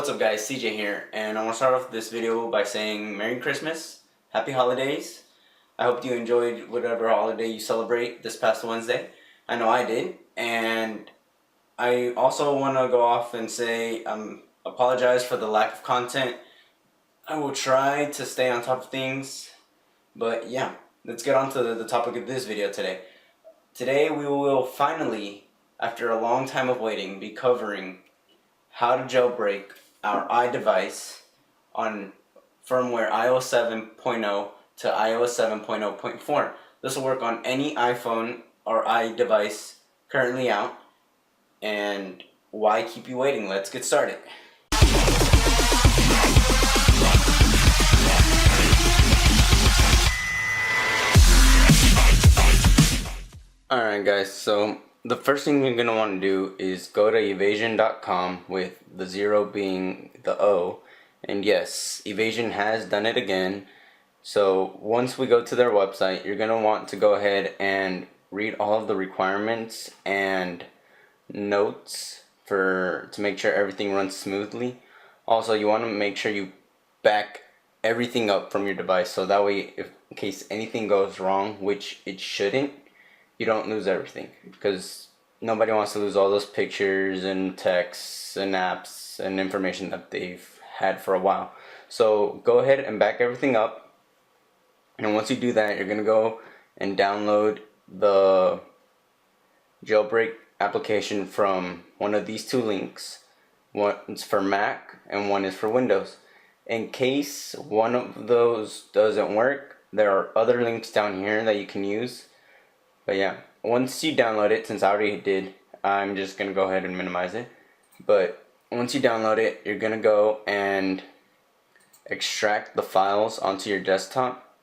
what's up guys, CJ here, and I want to start off this video by saying Merry Christmas, Happy Holidays. I hope you enjoyed whatever holiday you celebrate this past Wednesday. I know I did, and I also want to go off and say apologize for the lack of content. I will try to stay on top of things, but yeah, let's get on to the topic of this video today. Today we will finally, after a long time of waiting, be covering how to jailbreak our iDevice on firmware iOS 7.0 to iOS 7.0.4. This will work on any iPhone or iDevice currently out. And why keep you waiting? Let's get started. Alright guys, so the first thing you're going to want to do is go to evasion.com with the 0 being the O. And yes, Evasion has done it again. So once we go to their website, you're going to want to go ahead and read all of the requirements and notes to make sure everything runs smoothly. Also, you want to make sure you back everything up from your device, so that way in case anything goes wrong, which it shouldn't, you don't lose everything, because nobody wants to lose all those pictures and texts and apps and information that they've had for a while. So go ahead and back everything up, and once you do that, you're gonna go and download the jailbreak application from one of these two links. One's for Mac and one is for Windows. In case one of those doesn't work, there are other links down here that you can use. But yeah, once you download it, since I already did, I'm just going to go ahead and minimize it. But once you download it, you're going to go and extract the files onto your desktop.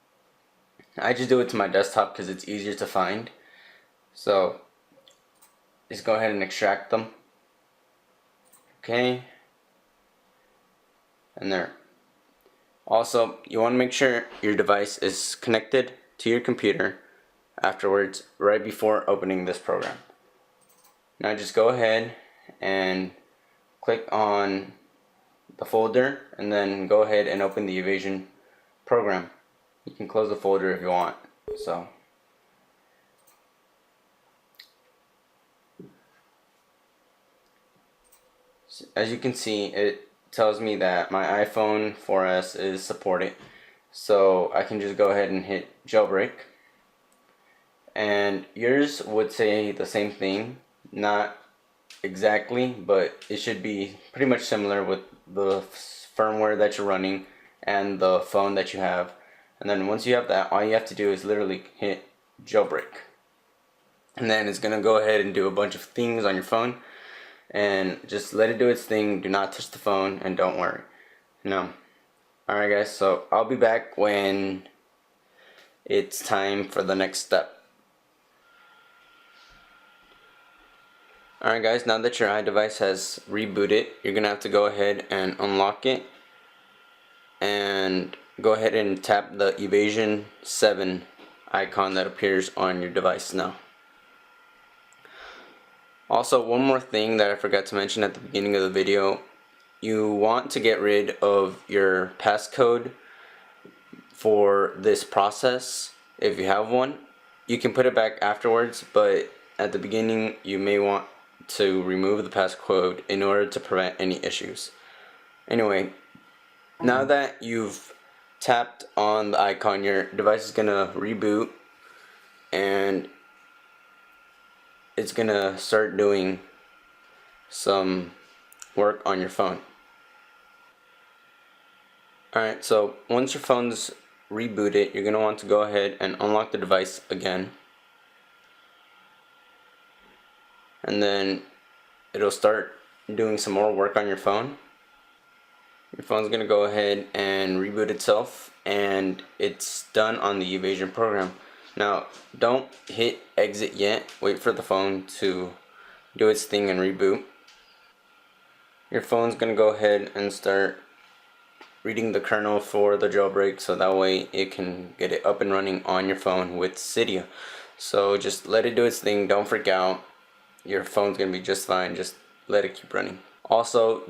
I just do it to my desktop because it's easier to find. So just go ahead and extract them. Okay. And there. Also, you want to make sure your device is connected to your computer afterwards, right before opening this program. Now just go ahead and click on the folder and then go ahead and open the Evasion program. You can close the folder if you want. So as you can see, it tells me that my iPhone 4S is supported, so I can just go ahead and hit jailbreak. And yours would say the same thing, not exactly, but it should be pretty much similar with the firmware that you're running and the phone that you have. And then once you have that, all you have to do is literally hit jailbreak. And then it's gonna go ahead and do a bunch of things on your phone, and just let it do its thing. Do not touch the phone, and don't worry. No. Alright guys, so I'll be back when it's time for the next step. Alright guys, now that your iDevice has rebooted, you're going to have to go ahead and unlock it. And go ahead and tap the Evasion 7 icon that appears on your device now. Also, one more thing that I forgot to mention at the beginning of the video. You want to get rid of your passcode for this process if you have one. You can put it back afterwards, but at the beginning you may want to remove the passcode in order to prevent any issues. Anyway, now that you've tapped on the icon, your device is gonna reboot and it's gonna start doing some work on your phone. Alright, so once your phone's rebooted, you're gonna want to go ahead and unlock the device again. And then it'll start doing some more work on your phone. Your phone's gonna go ahead and reboot itself, and it's done on the Evasion program. Now, don't hit exit yet. Wait for the phone to do its thing and reboot. Your phone's gonna go ahead and start reading the kernel for the jailbreak, so that way it can get it up and running on your phone with Cydia. So just let it do its thing. Don't freak out. Your phone's gonna be just fine. Just let it keep running. Also,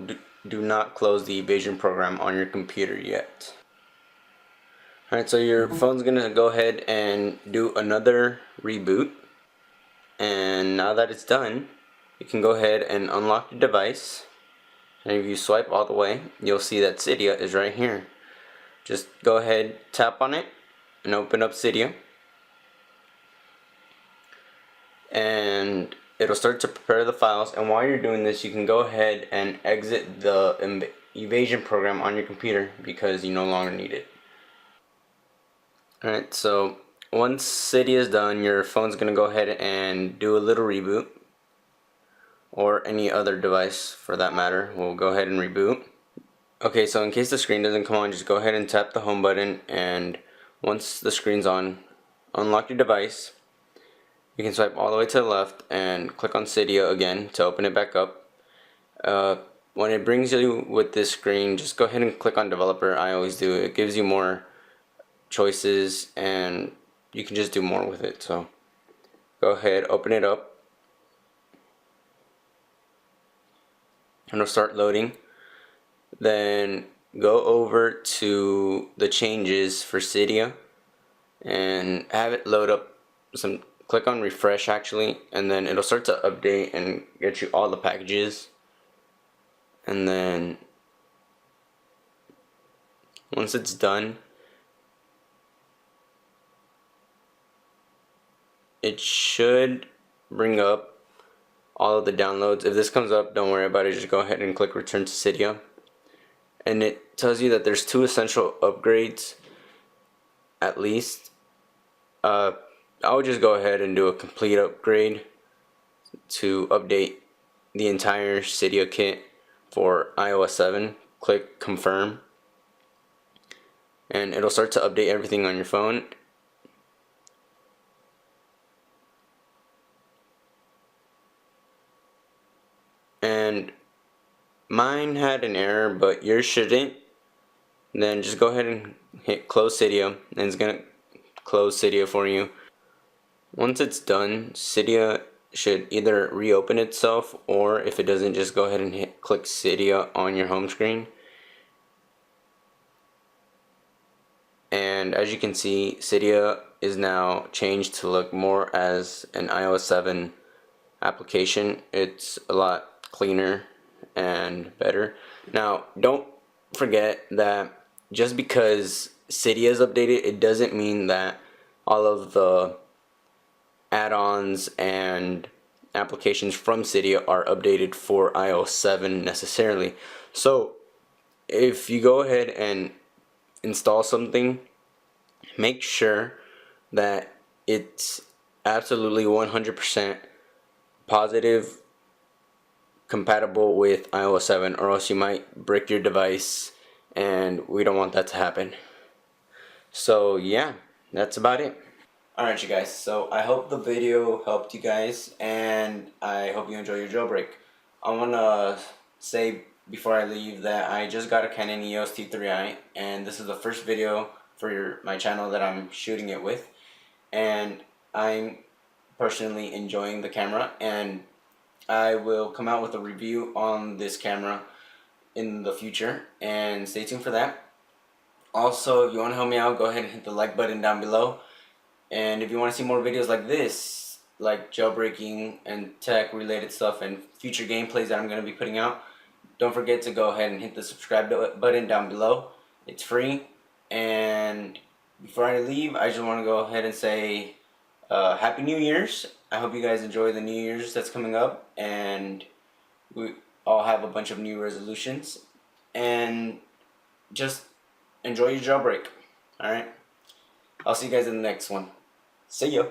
do not close the evasion program on your computer yet. Alright, so your phone's gonna go ahead and do another reboot. And now that it's done, you can go ahead and unlock the device. And if you swipe all the way, you'll see that Cydia is right here. Just go ahead, tap on it, and open up Cydia. And it'll start to prepare the files, and while you're doing this, you can go ahead and exit the evasion program on your computer because you no longer need it. Alright, so once Cydia is done, your phone's gonna go ahead and do a little reboot, or any other device for that matter will go ahead and reboot. Okay, so in case the screen doesn't come on, just go ahead and tap the home button, and once the screen's on, unlock your device. You can swipe all the way to the left and click on Cydia again to open it back up. When it brings you with this screen, just go ahead and click on developer. I always do. It gives you more choices and you can just do more with it. So go ahead, open it up, and it'll start loading. Then go over to the changes for Cydia and have it load up some. Click on refresh actually, and then it'll start to update and get you all the packages. And then once it's done, it should bring up all of the downloads. If this comes up, don't worry about it, just go ahead and click return to Cydia. And it tells you that there's 2 essential upgrades at least. I would just go ahead and do a complete upgrade to update the entire Cydia kit for iOS 7. Click confirm, and it'll start to update everything on your phone. And mine had an error, but yours shouldn't. Then just go ahead and hit close Cydia, and it's gonna close Cydia for you. Once it's done, Cydia should either reopen itself, or if it doesn't, just go ahead and click Cydia on your home screen. And as you can see, Cydia is now changed to look more as an iOS 7 application. It's a lot cleaner and better. Now, don't forget that just because Cydia is updated, it doesn't mean that all of the add-ons and applications from Cydia are updated for iOS 7 necessarily. So if you go ahead and install something, make sure that it's absolutely 100% positive compatible with iOS 7, or else you might brick your device, and we don't want that to happen. So yeah, that's about it. Alright you guys, so I hope the video helped you guys, and I hope you enjoy your jailbreak. I want to say before I leave that I just got a Canon EOS T3i, and this is the first video for my channel that I'm shooting it with, and I'm personally enjoying the camera, and I will come out with a review on this camera in the future, and stay tuned for that. Also, if you want to help me out, go ahead and hit the like button down below. And if you want to see more videos like this, like jailbreaking and tech related stuff and future gameplays that I'm going to be putting out, don't forget to go ahead and hit the subscribe button down below. It's free. And before I leave, I just want to go ahead and say Happy New Year's. I hope you guys enjoy the New Year's that's coming up, and we all have a bunch of new resolutions. And just enjoy your jailbreak. Alright? I'll see you guys in the next one. See ya.